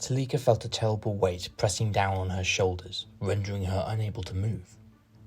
Talika felt a terrible weight pressing down on her shoulders, rendering her unable to move.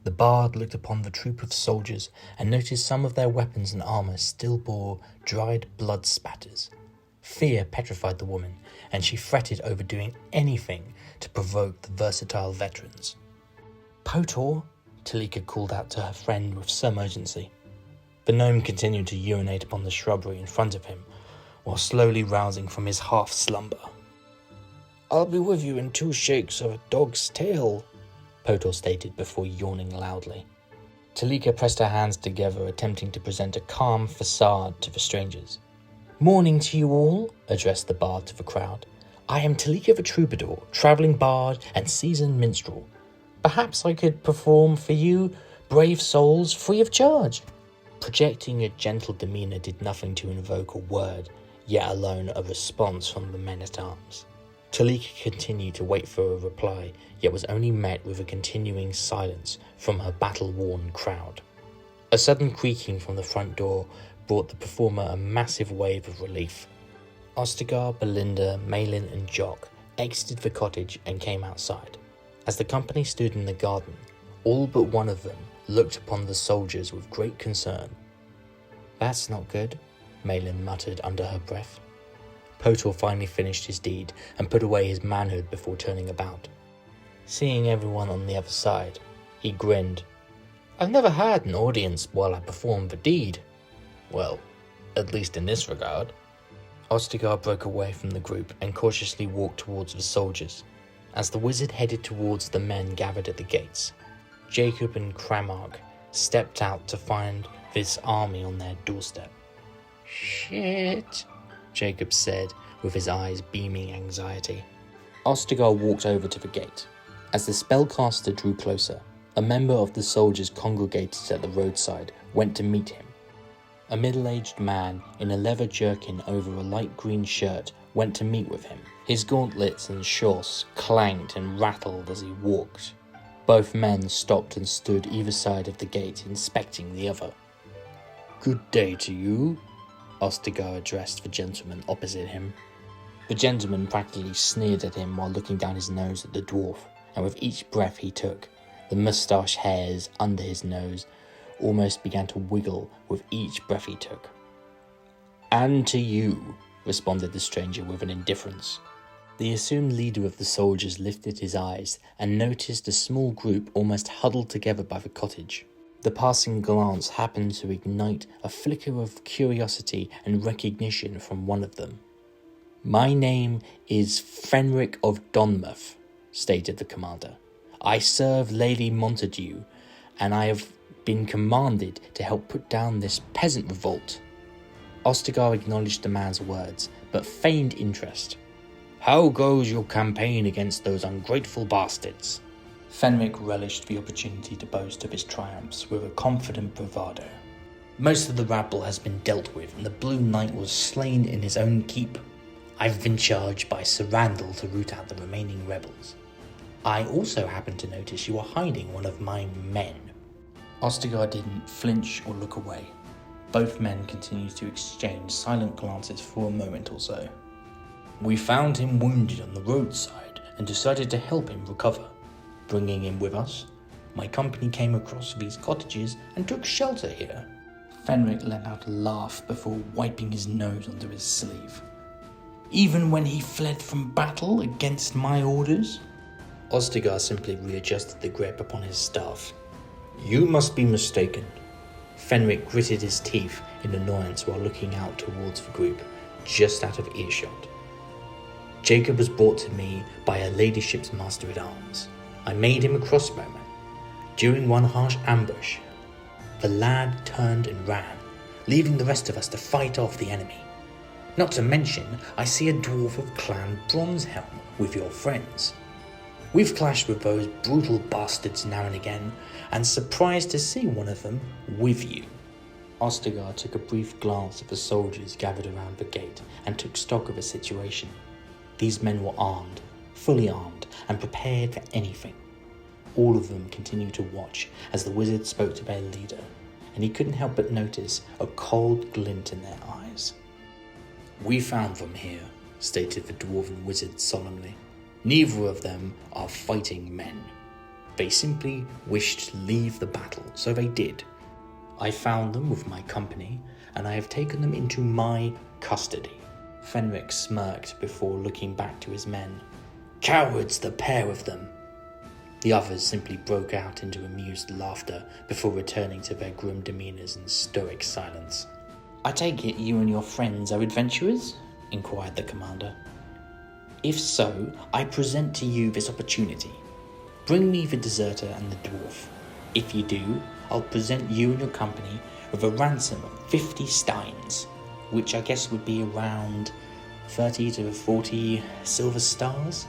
The bard looked upon the troop of soldiers and noticed some of their weapons and armour still bore dried blood spatters. Fear petrified the woman, and she fretted over doing anything to provoke the versatile veterans. "Potor," Talika called out to her friend with some urgency. The gnome continued to urinate upon the shrubbery in front of him, while slowly rousing from his half-slumber. "I'll be with you in 2 shakes of a dog's tail," Potor stated before yawning loudly. Talika pressed her hands together, attempting to present a calm facade to the strangers. "Morning to you all," addressed the bard to the crowd. "I am Talika the troubadour, travelling bard and seasoned minstrel. Perhaps I could perform for you, brave souls, free of charge." Projecting a gentle demeanour did nothing to invoke a word, yet alone a response from the men-at-arms. Talika continued to wait for a reply, yet was only met with a continuing silence from her battle-worn crowd. A sudden creaking from the front door brought the performer a massive wave of relief. Ostagar, Belinda, Malin and Jock exited the cottage and came outside. As the company stood in the garden, all but one of them looked upon the soldiers with great concern. "That's not good," Malin muttered under her breath. Potor finally finished his deed and put away his manhood before turning about. Seeing everyone on the other side, he grinned. "I've never had an audience while I performed the deed. Well, at least in this regard." Ostagar broke away from the group and cautiously walked towards the soldiers. As the wizard headed towards the men gathered at the gates, Jacob and Kramark stepped out to find this army on their doorstep. "Shit," Jacob said, with his eyes beaming anxiety. Ostagar walked over to the gate. As the spellcaster drew closer, a member of the soldiers congregated at the roadside went to meet him. A middle-aged man in a leather jerkin over a light green shirt went to meet with him. His gauntlets and shorts clanked and rattled as he walked. Both men stopped and stood either side of the gate, inspecting the other. "Good day to you," Ostagar addressed the gentleman opposite him. The gentleman practically sneered at him while looking down his nose at the dwarf, and with each breath he took, the moustache hairs under his nose almost began to wiggle with each breath he took. "And to you," responded the stranger with an indifference. The assumed leader of the soldiers lifted his eyes and noticed a small group almost huddled together by the cottage. The passing glance happened to ignite a flicker of curiosity and recognition from one of them. "My name is Fenric of Donmouth," stated the commander. "I serve Lady Montague, and I have been commanded to help put down this peasant revolt." Ostagar acknowledged the man's words, but feigned interest. "How goes your campaign against those ungrateful bastards?" Fenric relished the opportunity to boast of his triumphs with a confident bravado. "Most of the rabble has been dealt with, and the Blue Knight was slain in his own keep. I've been charged by Sir Randall to root out the remaining rebels. I also happen to notice you are hiding one of my men." Ostagar didn't flinch or look away. Both men continued to exchange silent glances for a moment or so. "We found him wounded on the roadside and decided to help him recover. Bringing him with us, my company came across these cottages and took shelter here." Fenric let out a laugh before wiping his nose onto his sleeve. "Even when he fled from battle against my orders?" Ostagar simply readjusted the grip upon his staff. "You must be mistaken." Fenric gritted his teeth in annoyance while looking out towards the group, just out of earshot. "Jacob was brought to me by her ladyship's master-at-arms. I made him a crossbowman. During one harsh ambush, the lad turned and ran, leaving the rest of us to fight off the enemy. Not to mention, I see a dwarf of Clan Bronzehelm with your friends. We've clashed with those brutal bastards now and again, and surprised to see one of them with you." Ostagar took a brief glance at the soldiers gathered around the gate and took stock of the situation. These men were armed, fully armed, and prepared for anything. All of them continued to watch as the wizard spoke to their leader, and he couldn't help but notice a cold glint in their eyes. "We found them here," stated the dwarven wizard solemnly. Neither of them are fighting men. They simply wished to leave the battle, so they did. I found them with my company, and I have taken them into my custody. Fenric smirked before looking back to his men. Cowards, the pair of them! The others simply broke out into amused laughter before returning to their grim demeanours and stoic silence. I take it you and your friends are adventurers? Inquired the commander. If so, I present to you this opportunity. Bring me the deserter and the dwarf. If you do, I'll present you and your company with a ransom of 50 steins, which I guess would be around 30 to 40 silver stars.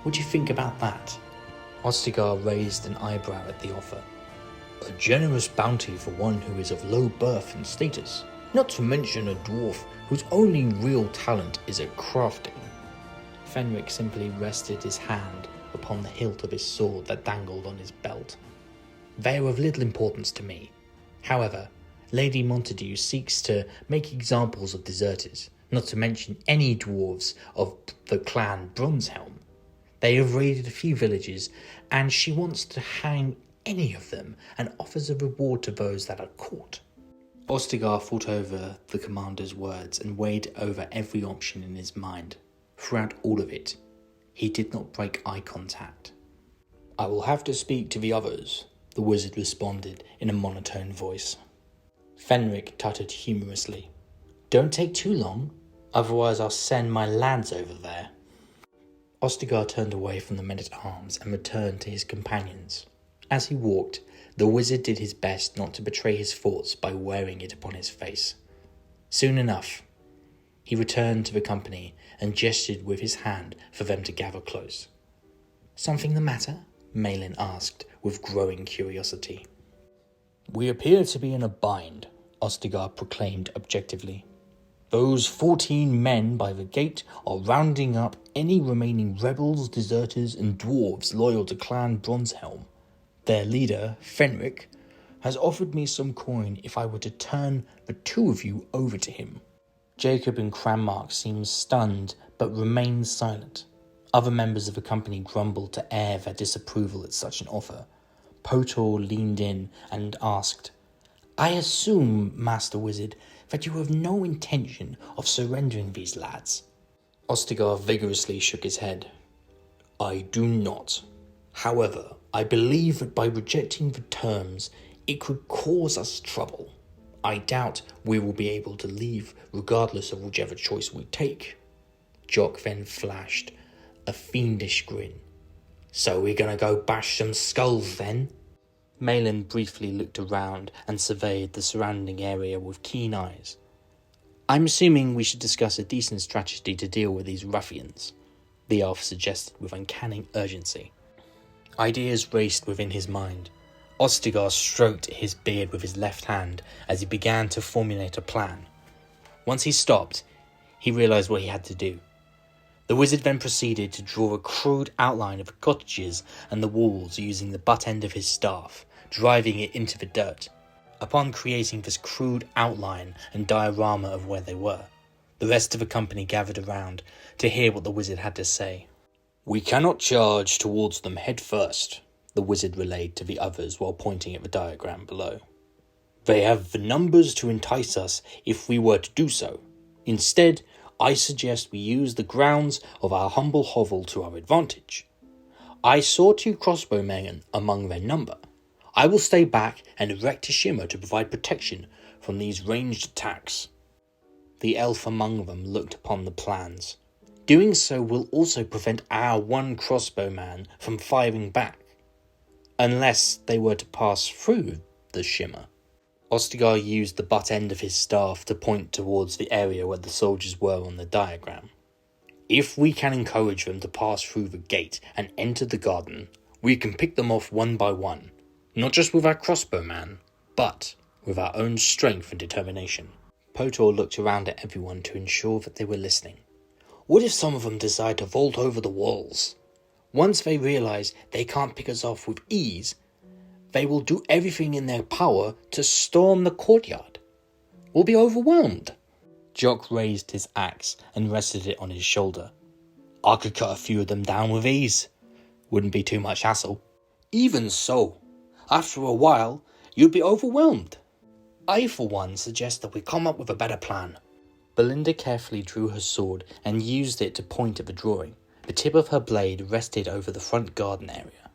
What do you think about that? Ostigar raised an eyebrow at the offer. A generous bounty for one who is of low birth and status, not to mention a dwarf whose only real talent is at crafting. Fenric simply rested his hand upon the hilt of his sword that dangled on his belt. They are of little importance to me. However, Lady Montague seeks to make examples of deserters, not to mention any dwarves of the clan Bronzehelm. They have raided a few villages, and she wants to hang any of them and offers a reward to those that are caught. Ostigar thought over the commander's words and weighed over every option in his mind. Throughout all of it, he did not break eye contact. I will have to speak to the others, the wizard responded in a monotone voice. Fenric tutted humorously. Don't take too long, otherwise I'll send my lads over there. Ostigar turned away from the men-at-arms and returned to his companions. As he walked, the wizard did his best not to betray his thoughts by wearing it upon his face. Soon enough, he returned to the company and gestured with his hand for them to gather close. Something the matter? Malin asked with growing curiosity. We appear to be in a bind, Ostigar proclaimed objectively. Those 14 men by the gate are rounding up any remaining rebels, deserters, and dwarves loyal to Clan Bronzehelm. Their leader, Fenric, has offered me some coin if I were to turn the two of you over to him. Jacob and Cranmark seemed stunned but remained silent. Other members of the company grumbled to air their disapproval at such an offer. Potor leaned in and asked, I assume, Master Wizard, that you have no intention of surrendering these lads. Ostigar vigorously shook his head. I do not. However, I believe that by rejecting the terms, it could cause us trouble. I doubt we will be able to leave regardless of whichever choice we take. Jock then flashed a fiendish grin. So we're gonna go bash some skulls then? Malin briefly looked around and surveyed the surrounding area with keen eyes. I'm assuming we should discuss a decent strategy to deal with these ruffians, the elf suggested with uncanny urgency. Ideas raced within his mind. Ostigar stroked his beard with his left hand as he began to formulate a plan. Once he stopped, he realised what he had to do. The wizard then proceeded to draw a crude outline of the cottages and the walls using the butt end of his staff, driving it into the dirt. Upon creating this crude outline and diorama of where they were, the rest of the company gathered around to hear what the wizard had to say. We cannot charge towards them head first, the wizard relayed to the others while pointing at the diagram below. They have the numbers to entice us if we were to do so. Instead, I suggest we use the grounds of our humble hovel to our advantage. I saw 2 crossbowmen among their number. I will stay back and erect a shimmer to provide protection from these ranged attacks. The elf among them looked upon the plans. Doing so will also prevent our 1 crossbowman from firing back, unless they were to pass through the shimmer. Ostigar used the butt end of his staff to point towards the area where the soldiers were on the diagram. If we can encourage them to pass through the gate and enter the garden, we can pick them off one by one, not just with our crossbowman, but with our own strength and determination. Potor looked around at everyone to ensure that they were listening. What if some of them decide to vault over the walls? Once they realise they can't pick us off with ease, they will do everything in their power to storm the courtyard. We'll be overwhelmed. Jock raised his axe and rested it on his shoulder. I could cut a few of them down with ease. Wouldn't be too much hassle. Even so, after a while, you'd be overwhelmed. I, for one, suggest that we come up with a better plan. Belinda carefully drew her sword and used it to point at the drawing. The tip of her blade rested over the front garden area.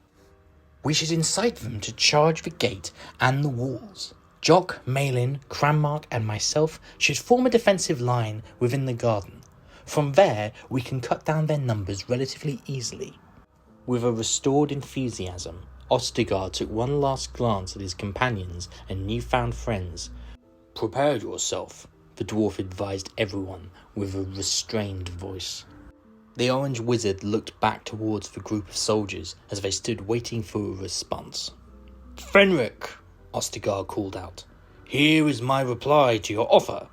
We should incite them to charge the gate and the walls. Jock, Malin, Cranmark and myself should form a defensive line within the garden. From there, we can cut down their numbers relatively easily. With a restored enthusiasm, Ostigard took one last glance at his companions and newfound friends. Prepare yourself, the dwarf advised everyone with a restrained voice. The orange wizard looked back towards the group of soldiers as they stood waiting for a response. Fenric, Ostigard called out. Here is my reply to your offer.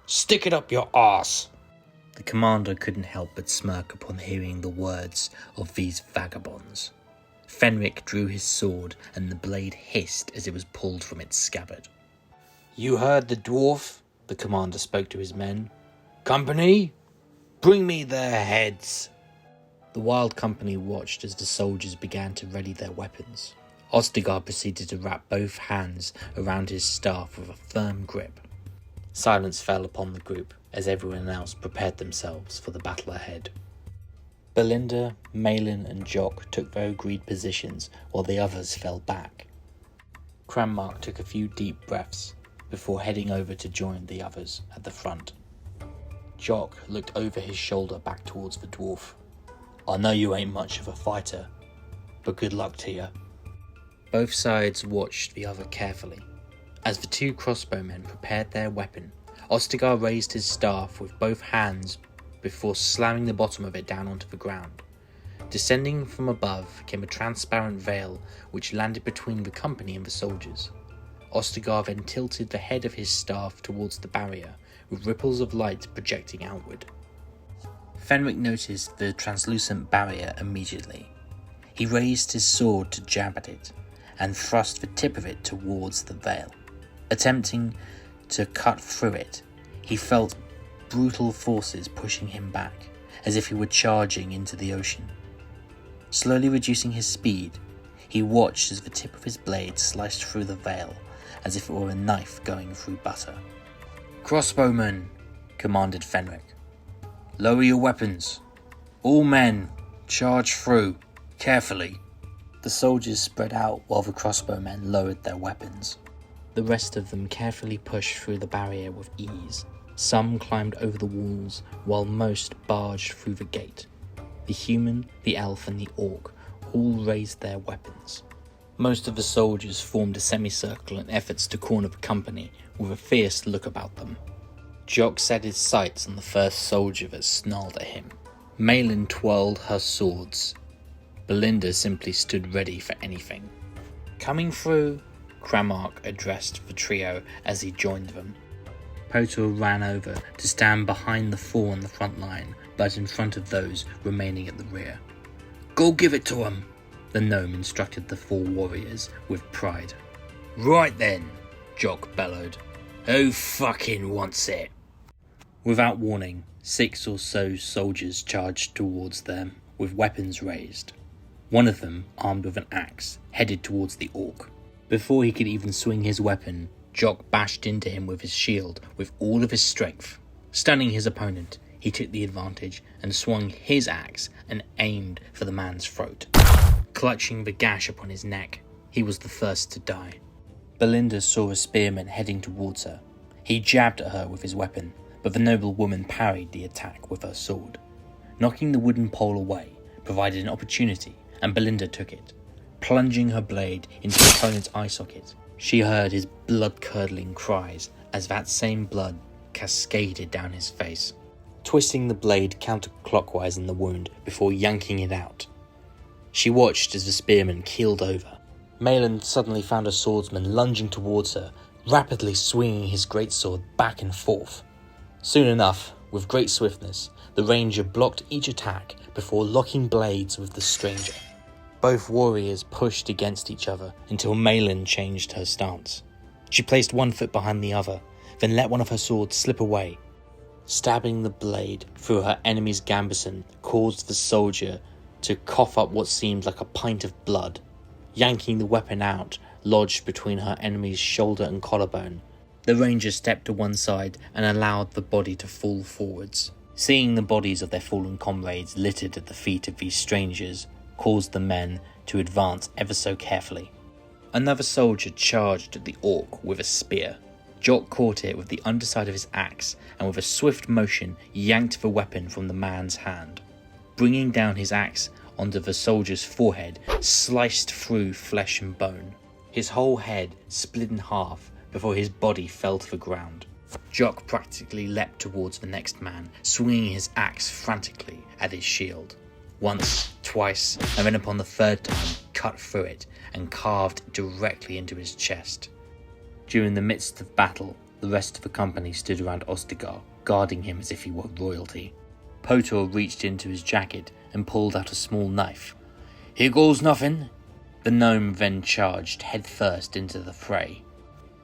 Stick it up your arse. The commander couldn't help but smirk upon hearing the words of these vagabonds. Fenric drew his sword and the blade hissed as it was pulled from its scabbard. You heard the dwarf, the commander spoke to his men. Company, bring me their heads. The wild company watched as the soldiers began to ready their weapons. Ostigard proceeded to wrap both hands around his staff with a firm grip. Silence fell upon the group as everyone else prepared themselves for the battle ahead. Belinda, Malin and Jock took their agreed positions while the others fell back. Cranmark took a few deep breaths before heading over to join the others at the front. Jock looked over his shoulder back towards the dwarf. I know you ain't much of a fighter, but good luck to you. Both sides watched the other carefully. As the two crossbowmen prepared their weapon, Ostigard raised his staff with both hands before slamming the bottom of it down onto the ground. Descending from above came a transparent veil which landed between the company and the soldiers. Ostigard then tilted the head of his staff towards the barrier, with ripples of light projecting outward. Fenric noticed the translucent barrier immediately. He raised his sword to jab at it, and thrust the tip of it towards the veil. Attempting to cut through it, he felt brutal forces pushing him back, as if he were charging into the ocean. Slowly reducing his speed, he watched as the tip of his blade sliced through the veil, as if it were a knife going through butter. Crossbowmen, commanded Fenric. Lower your weapons. All men, charge through, carefully. The soldiers spread out while the crossbowmen lowered their weapons. The rest of them carefully pushed through the barrier with ease. Some climbed over the walls, while most barged through the gate. The human, the elf and the orc all raised their weapons. Most of the soldiers formed a semicircle in efforts to corner the company, with a fierce look about them. Jock set his sights on the first soldier that snarled at him. Malin twirled her swords. Belinda simply stood ready for anything. Coming through, Cranmark addressed the trio as he joined them. Potor ran over to stand behind the four on the front line, but in front of those remaining at the rear. Go give it to 'em, the gnome instructed the four warriors with pride. Right then, Jock bellowed. Who fucking wants it? Without warning, 6 or so soldiers charged towards them with weapons raised. One of them, armed with an axe, headed towards the orc. Before he could even swing his weapon, Jock bashed into him with his shield with all of his strength. Stunning his opponent, he took the advantage and swung his axe and aimed for the man's throat. Clutching the gash upon his neck, he was the first to die. Belinda saw a spearman heading towards her. He jabbed at her with his weapon, but the noble woman parried the attack with her sword. Knocking the wooden pole away provided an opportunity, and Belinda took it. Plunging her blade into the opponent's eye socket, she heard his blood-curdling cries as that same blood cascaded down his face. Twisting the blade counterclockwise in the wound before yanking it out, she watched as the spearman keeled over. Malin suddenly found a swordsman lunging towards her, rapidly swinging his greatsword back and forth. Soon enough, with great swiftness, the ranger blocked each attack before locking blades with the stranger. Both warriors pushed against each other until Malin changed her stance. She placed one foot behind the other, then let one of her swords slip away. Stabbing the blade through her enemy's gambeson caused the soldier to cough up what seemed like a pint of blood. Yanking the weapon out, lodged between her enemy's shoulder and collarbone, the ranger stepped to one side and allowed the body to fall forwards. Seeing the bodies of their fallen comrades littered at the feet of these strangers caused the men to advance ever so carefully. Another soldier charged at the orc with a spear. Jock caught it with the underside of his axe and with a swift motion yanked the weapon from the man's hand. Bringing down his axe onto the soldier's forehead, sliced through flesh and bone. His whole head split in half before his body fell to the ground. Jock practically leapt towards the next man, swinging his axe frantically at his shield. Once, twice, and then upon the third time, cut through it and carved directly into his chest. During the midst of battle, the rest of the company stood around Ostagar, guarding him as if he were royalty. Potor reached into his jacket and pulled out a small knife. "Here goes nothing." The gnome then charged headfirst into the fray.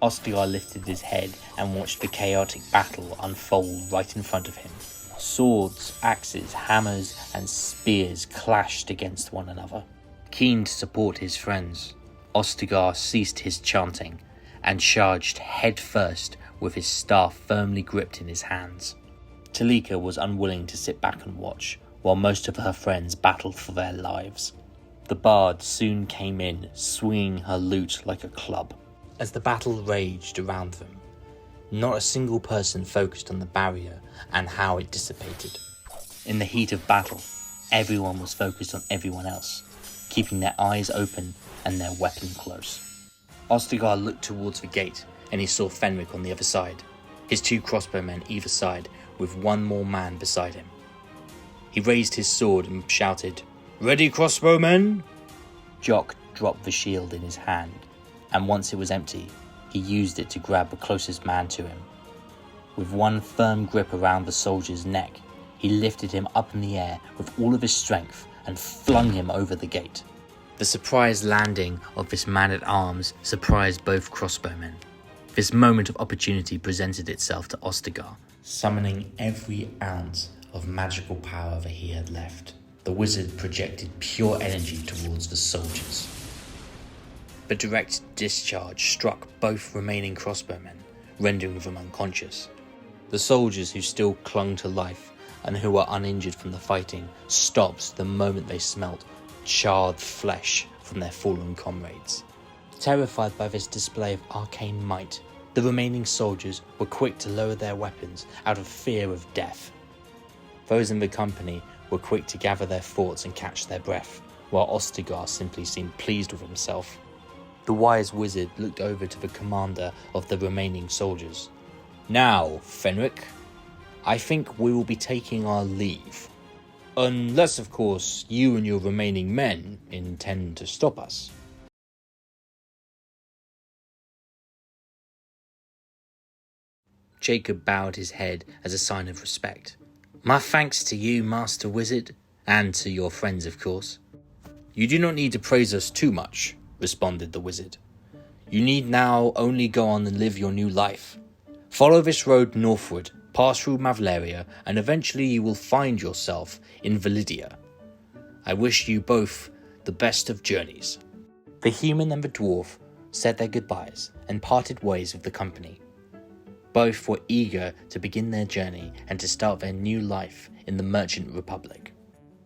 Ostagar lifted his head and watched the chaotic battle unfold right in front of him. Swords, axes, hammers, and spears clashed against one another. Keen to support his friends, Ostagar ceased his chanting and charged headfirst with his staff firmly gripped in his hands. Talika was unwilling to sit back and watch, while most of her friends battled for their lives. The bard soon came in, swinging her lute like a club. As the battle raged around them, not a single person focused on the barrier and how it dissipated. In the heat of battle, everyone was focused on everyone else, keeping their eyes open and their weapon close. Ostagar looked towards the gate and he saw Fenric on the other side, his 2 crossbowmen either side with one more man beside him. He raised his sword and shouted, "Ready, crossbowmen!" Jock dropped the shield in his hand, and once it was empty, he used it to grab the closest man to him. With one firm grip around the soldier's neck, he lifted him up in the air with all of his strength and flung him over the gate. The surprise landing of this man-at-arms surprised both crossbowmen. This moment of opportunity presented itself to Ostagar, summoning every ounce of magical power that he had left. The wizard projected pure energy towards the soldiers. The direct discharge struck both remaining crossbowmen, rendering them unconscious. The soldiers who still clung to life and who were uninjured from the fighting stopped the moment they smelt charred flesh from their fallen comrades. Terrified by this display of arcane might, the remaining soldiers were quick to lower their weapons out of fear of death. Those in the company were quick to gather their thoughts and catch their breath, while Ostagar simply seemed pleased with himself. The wise wizard looked over to the commander of the remaining soldiers. "Now, Fenric, I think we will be taking our leave. Unless, of course, you and your remaining men intend to stop us." Jacob bowed his head as a sign of respect. "My thanks to you, Master Wizard, and to your friends, of course." "You do not need to praise us too much," responded the wizard. "You need now only go on and live your new life. Follow this road northward, pass through Mavleria, and eventually you will find yourself in Validia. I wish you both the best of journeys." The human and the dwarf said their goodbyes and parted ways with the company. Both were eager to begin their journey and to start their new life in the Merchant Republic.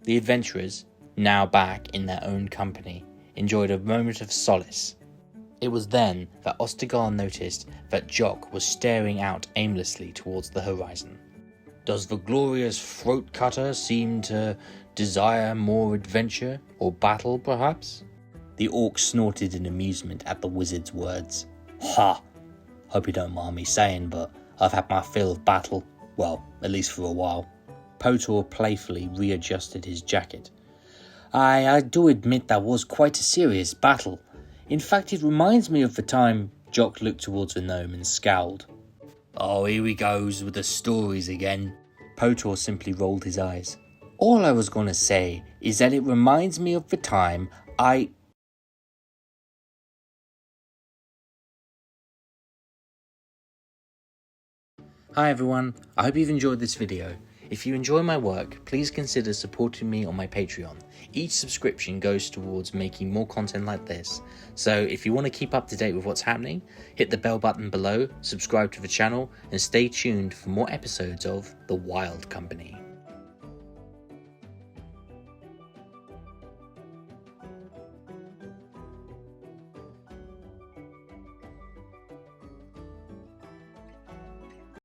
The adventurers, now back in their own company, enjoyed a moment of solace. It was then that Ostagar noticed that Jock was staring out aimlessly towards the horizon. "Does the glorious throat cutter seem to desire more adventure or battle, perhaps?" The orc snorted in amusement at the wizard's words. "Ha! Hope you don't mind me saying, but I've had my fill of battle. Well, at least for a while." Potor playfully readjusted his jacket. I do admit that was quite a serious battle. In fact, it reminds me of the time." Jock looked towards the gnome and scowled. "Oh, here he goes with the stories again." Potor simply rolled his eyes. "All I was going to say is that it reminds me of the time I..." Hi everyone, I hope you've enjoyed this video. If you enjoy my work, please consider supporting me on my Patreon. Each subscription goes towards making more content like this. So if you want to keep up to date with what's happening, hit the bell button below, subscribe to the channel, and stay tuned for more episodes of The Wild Company.